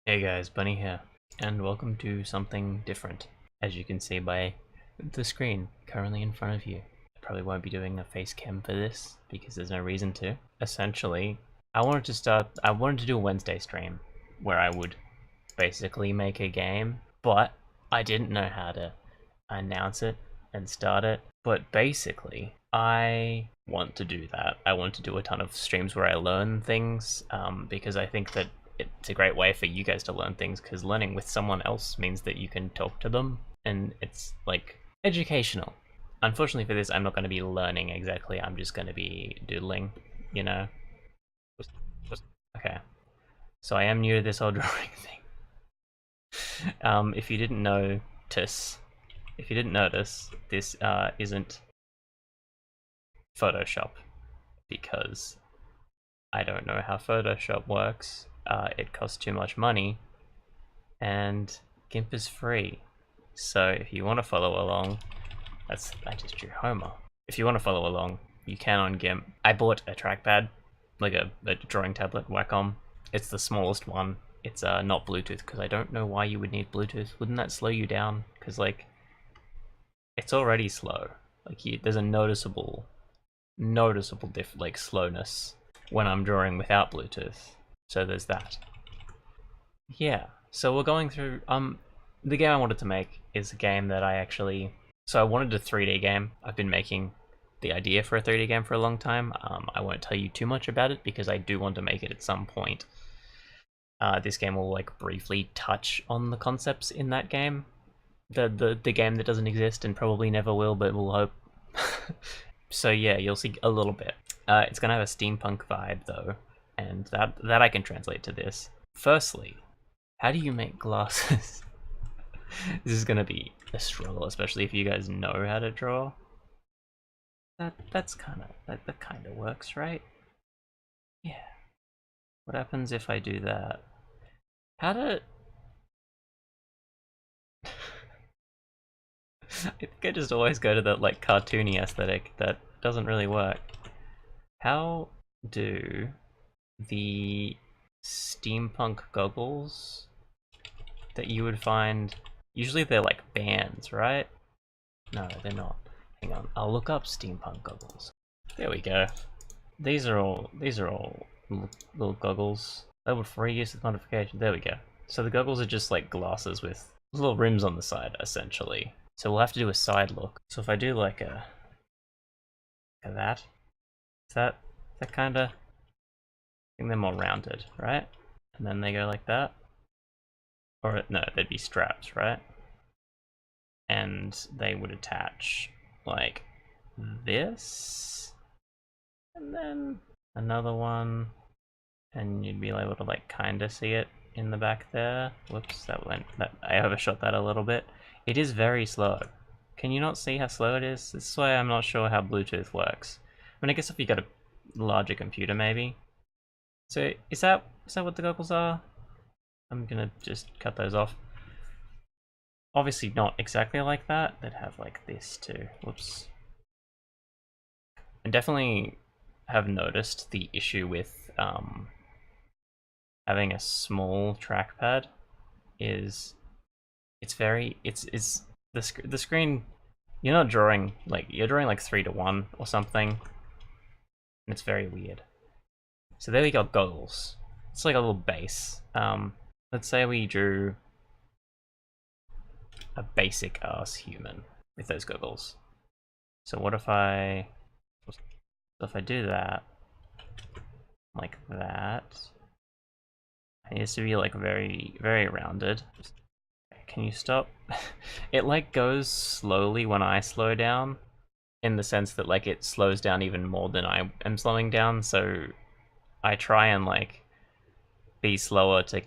Hey guys, Bunny here, and welcome to something different, as you can see by the screen currently in front of you. I probably won't be doing a face cam for this, because there's no reason to. Essentially, I wanted to do a Wednesday stream, where I would basically make a game, but I didn't know how to announce it and start it. But basically, I want to do that. I want to do a ton of streams where I learn things, because I think that it's a great way for you guys to learn things, because learning with someone else means that you can talk to them, and it's like educational. Unfortunately for this, I'm not going to be learning exactly, I'm just going to be doodling, you know? Okay, so I am new to this whole drawing thing. If you didn't notice, this isn't Photoshop, because I don't know how Photoshop works. It costs too much money, and GIMP is free. So if you want to follow along, I just drew Homer. If you want to follow along, you can on GIMP. I bought a trackpad, like a drawing tablet, Wacom. It's the smallest one. It's not Bluetooth, because I don't know why you would need Bluetooth. Wouldn't that slow you down? Because like, it's already slow. Like there's a noticeable slowness when I'm drawing without Bluetooth. So there's that. Yeah, so we're going through, the game I wanted to make is a game that so I wanted a 3D game. I've been making the idea for a 3D game for a long time. I won't tell you too much about it because I do want to make it at some point. This game will like briefly touch on the concepts in that game. The game that doesn't exist and probably never will, but we'll hope. So yeah, you'll see a little bit. It's gonna have a steampunk vibe though, and that I can translate to this. Firstly, how do you make glasses? This is gonna be a struggle, especially if you guys know how to draw. That kind of works, right? Yeah. What happens if I do that? How to? I think I just always go to that like cartoony aesthetic that doesn't really work. How do the steampunk goggles that you would find, usually they're like bands, right? No, they're not. Hang on, I'll look up steampunk goggles. There we go. These are all little goggles. Level 3 use with modification. There we go. So the goggles are just like glasses with little rims on the side, essentially. So we'll have to do a side look. So if I do like a that, is that kind of? I think they're more rounded, right? And then they go like that. Or no, they'd be straps, right? And they would attach like this, and then another one, and you'd be able to like kind of see it in the back there. Whoops, I overshot that a little bit. It is very slow. Can you not see how slow it is? This is why I'm not sure how Bluetooth works. I mean, I guess if you got a larger computer, maybe. So is that what the goggles are? I'm gonna just cut those off. Obviously not exactly like that. They'd have like this too. Whoops. I definitely have noticed the issue with having a small trackpad is it's the screen. You're not drawing like, you're drawing like 3:1 or something, and it's very weird. So there we got goggles. It's like a little base. Let's say we drew a basic ass human with those goggles. So what if I do that like that? It needs to be like very, very rounded. Can you stop? It like goes slowly when I slow down, in the sense that like it slows down even more than I am slowing down, so I try and like be slower to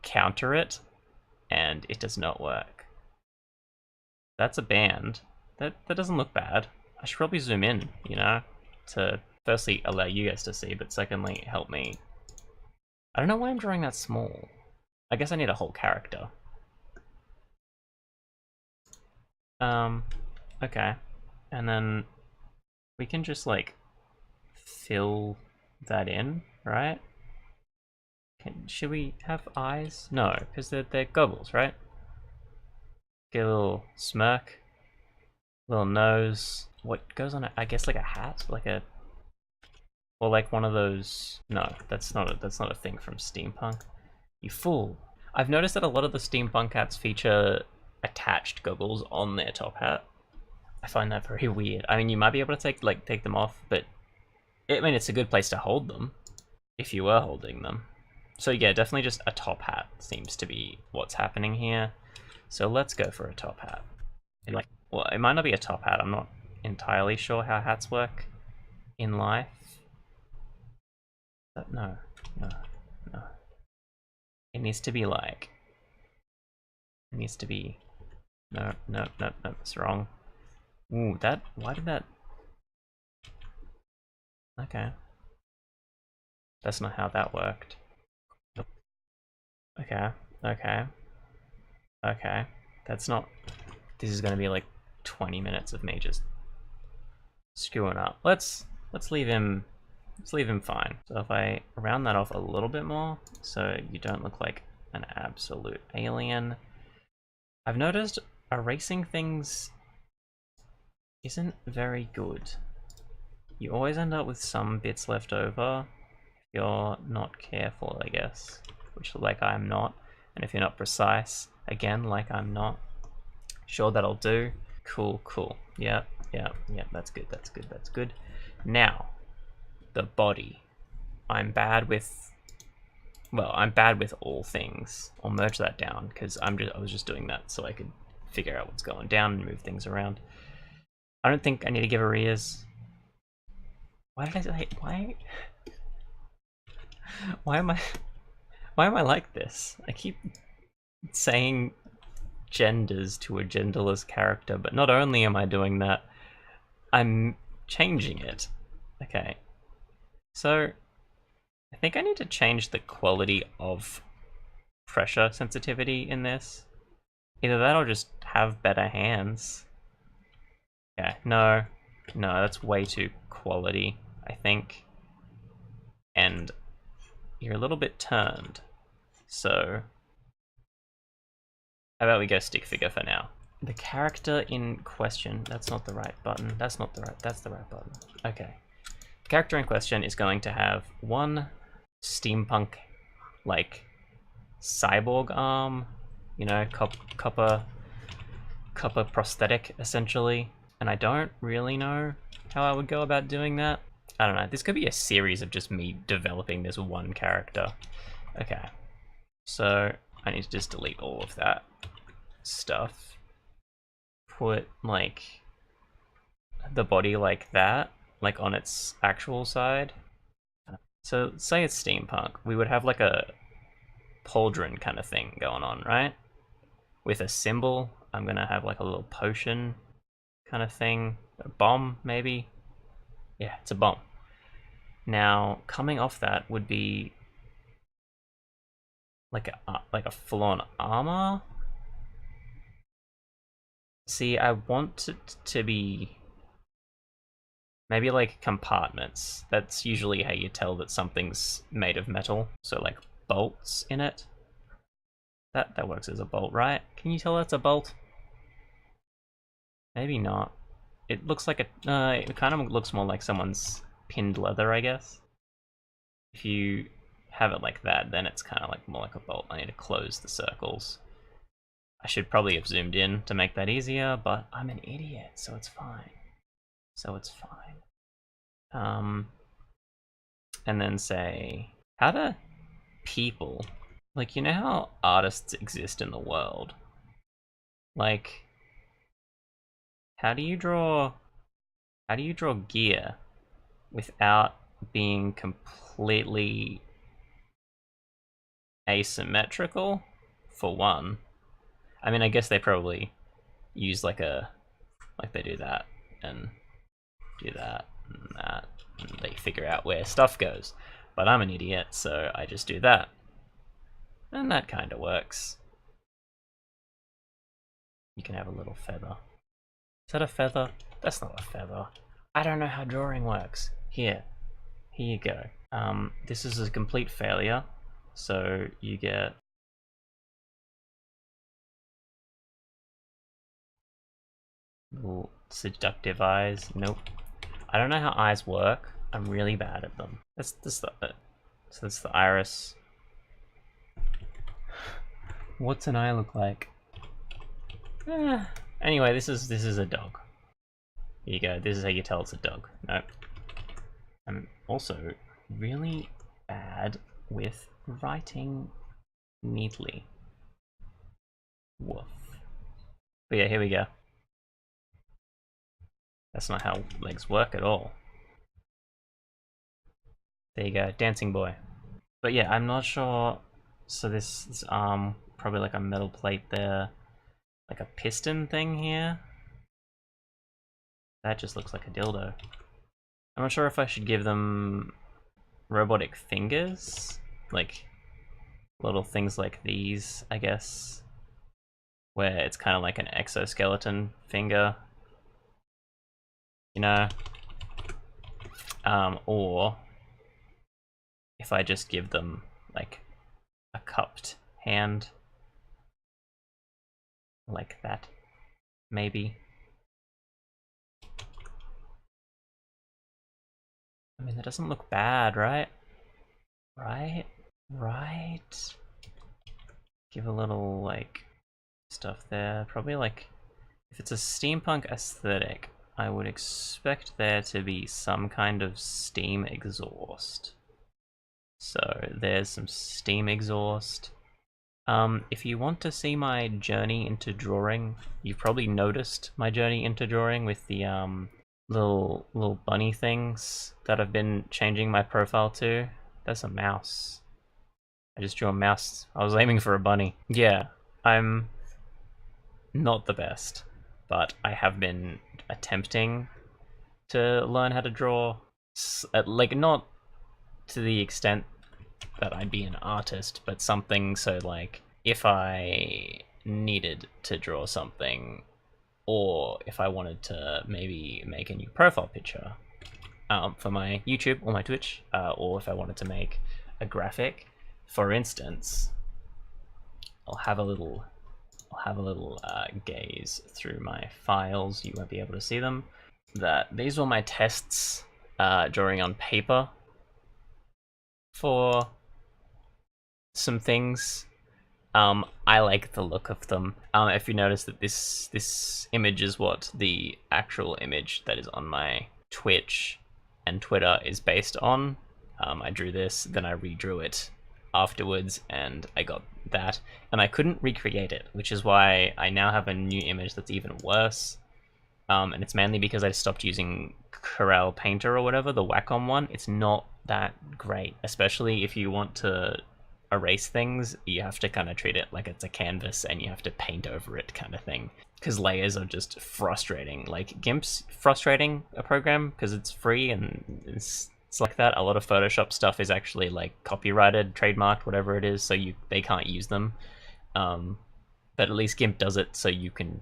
counter it, and it does not work. That's a band. That doesn't look bad. I should probably zoom in, you know, to firstly allow you guys to see, but secondly help me. I don't know why I'm drawing that small. I guess I need a whole character. Okay. And then we can just like fill that in, right? Should we have eyes? No, because they're goggles, right? Get a little smirk, little nose. What goes on it? I guess like a hat, like a, or like one of those. No, that's not a thing from steampunk. You fool! I've noticed that a lot of the steampunk hats feature attached goggles on their top hat. I find that very weird. I mean, you might be able to take them off, but I mean, it's a good place to hold them if you were holding them. So yeah, definitely just a top hat seems to be what's happening here. So let's go for a top hat. Well, it might not be a top hat. I'm not entirely sure how hats work in life. But no. It needs to be like. It needs to be. No, it's wrong. Ooh, why did that? Okay. That's not how that worked. Okay. That's not. This is gonna be like 20 minutes of me just screwing up. Let's leave him. Let's leave him fine. So if I round that off a little bit more, so you don't look like an absolute alien. I've noticed erasing things isn't very good. You always end up with some bits left over if you're not careful, I guess. Which, like, I'm not. And if you're not precise, again, like I'm not. Sure, that'll do. Cool. Yeah, that's good. Now, the body. I'm bad with all things. I'll merge that down because I was just doing that so I could figure out what's going down and move things around. I don't think I need to give her ears. Why did I say why am I like this? I keep saying genders to a genderless character, but not only am I doing that, I'm changing it. Okay. So I think I need to change the quality of pressure sensitivity in this. Either that or just have better hands. Okay, no, that's way too quality, I think. And you're a little bit turned, so how about we go stick figure for now? The character in question, that's not the right button, that's the right button. Okay. The character in question is going to have one steampunk, like, cyborg arm, you know, copper prosthetic, essentially. And I don't really know how I would go about doing that. I don't know. This could be a series of just me developing this one character. Okay. So I need to just delete all of that stuff. Put, like, the body like that, like on its actual side. So say it's steampunk. We would have like a pauldron kind of thing going on, right? With a symbol. I'm gonna have like a little potion kind of thing. A bomb, maybe? Yeah, it's a bomb. Now, coming off that would be like a full-on armor. See, I want it to be maybe like compartments. That's usually how you tell that something's made of metal. So like bolts in it. That works as a bolt, right? Can you tell that's a bolt? Maybe not. It looks like it kind of looks more like someone's pinned leather, I guess. If you have it like that, then it's kind of like more like a bolt. I need to close the circles. I should probably have zoomed in to make that easier, but I'm an idiot, so it's fine. And then say, how do people, like, you know how artists exist in the world? Like, how do you draw gear without being completely asymmetrical, for one? I mean, I guess they probably use like they do that and do that and that, and they figure out where stuff goes. But I'm an idiot, so I just do that. And that kind of works. You can have a little feather. Is that a feather? That's not a feather. I don't know how drawing works. Here you go. This is a complete failure. So you get little seductive eyes. Nope. I don't know how eyes work. I'm really bad at them. So that's the iris. What's an eye look like? Anyway, this is a dog. Here you go. This is how you tell it's a dog. Nope. I'm also really bad with writing neatly. Woof. But yeah, here we go. That's not how legs work at all. There you go, dancing boy. But yeah, I'm not sure. So this arm, probably like a metal plate there, like a piston thing here. That just looks like a dildo. I'm not sure if I should give them robotic fingers, like little things like these, I guess, where it's kind of like an exoskeleton finger, you know, or if I just give them like a cupped hand, like that, maybe. I mean, that doesn't look bad, right? Right. Give a little, like, stuff there. Probably, like, if it's a steampunk aesthetic, I would expect there to be some kind of steam exhaust. So, there's some steam exhaust. If you want to see my journey into drawing, you've probably noticed my journey into drawing with the, little bunny things that I've been changing my profile to. There's a mouse. I just drew a mouse. I was aiming for a bunny. Yeah, I'm not the best, but I have been attempting to learn how to draw. Like, not to the extent that I'd be an artist, but something so like, if I needed to draw something, or if I wanted to maybe make a new profile picture for my YouTube or my Twitch, or if I wanted to make a graphic, for instance, I'll have a little gaze through my files. You won't be able to see them. These were my tests drawing on paper for some things. I like the look of them. If you notice that this image is what the actual image that is on my Twitch and Twitter is based on. I drew this, then I redrew it afterwards, and I got that, and I couldn't recreate it, which is why I now have a new image that's even worse. And it's mainly because I stopped using Corel Painter or whatever, the Wacom one. It's not that great, especially if you want to erase things. You have to kind of treat it like it's a canvas and you have to paint over it, kind of thing, because layers are just frustrating. Like GIMP's frustrating a program because it's free and it's like that. A lot of Photoshop stuff is actually like copyrighted, trademarked, whatever it is, so they can't use them. But at least GIMP does it so you can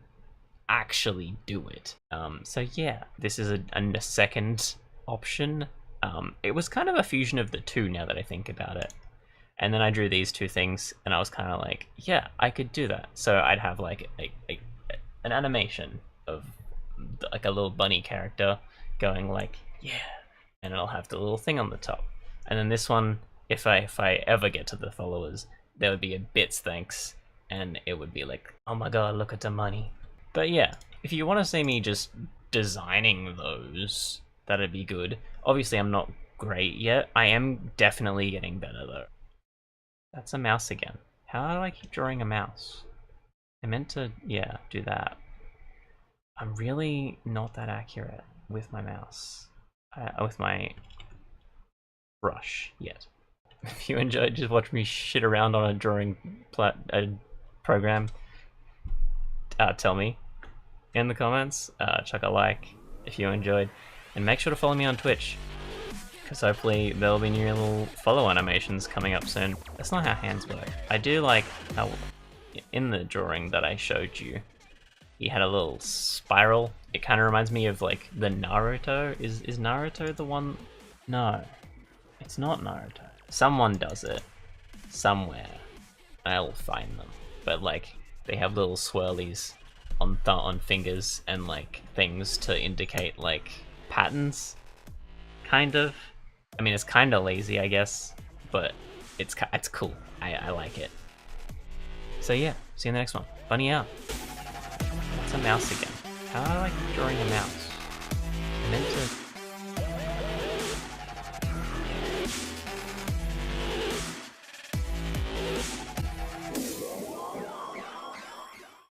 actually do it. So yeah, this is a second option. It was kind of a fusion of the two, now that I think about it. And then I drew these two things, and I was kind of like, yeah, I could do that. So I'd have like an animation of like a little bunny character going like, yeah, and it'll have the little thing on the top. And then this one, if I ever get to the followers, there would be a bits thanks, and it would be like, oh my god, look at the money. But yeah, if you want to see me just designing those, that'd be good. Obviously, I'm not great yet. I am definitely getting better though. That's a mouse again. How do I keep drawing a mouse? I meant to, yeah, do that. I'm really not that accurate with my mouse. With my brush yet. If you enjoyed just watching me shit around on a drawing program, tell me in the comments. Chuck a like if you enjoyed, and make sure to follow me on Twitch, because hopefully there'll be new little follow animations coming up soon. That's not how hands work. I do like how in the drawing that I showed you, he had a little spiral. It kind of reminds me of like the Naruto. Is Naruto the one? No, it's not Naruto. Someone does it. somewhere. I'll find them. But like, they have little swirlies on fingers and like things to indicate like patterns, kind of. I mean, it's kind of lazy, I guess, but it's cool. I like it. So yeah, see you in the next one. Bunny out. What's a mouse again? How do I like drawing a mouse? I meant to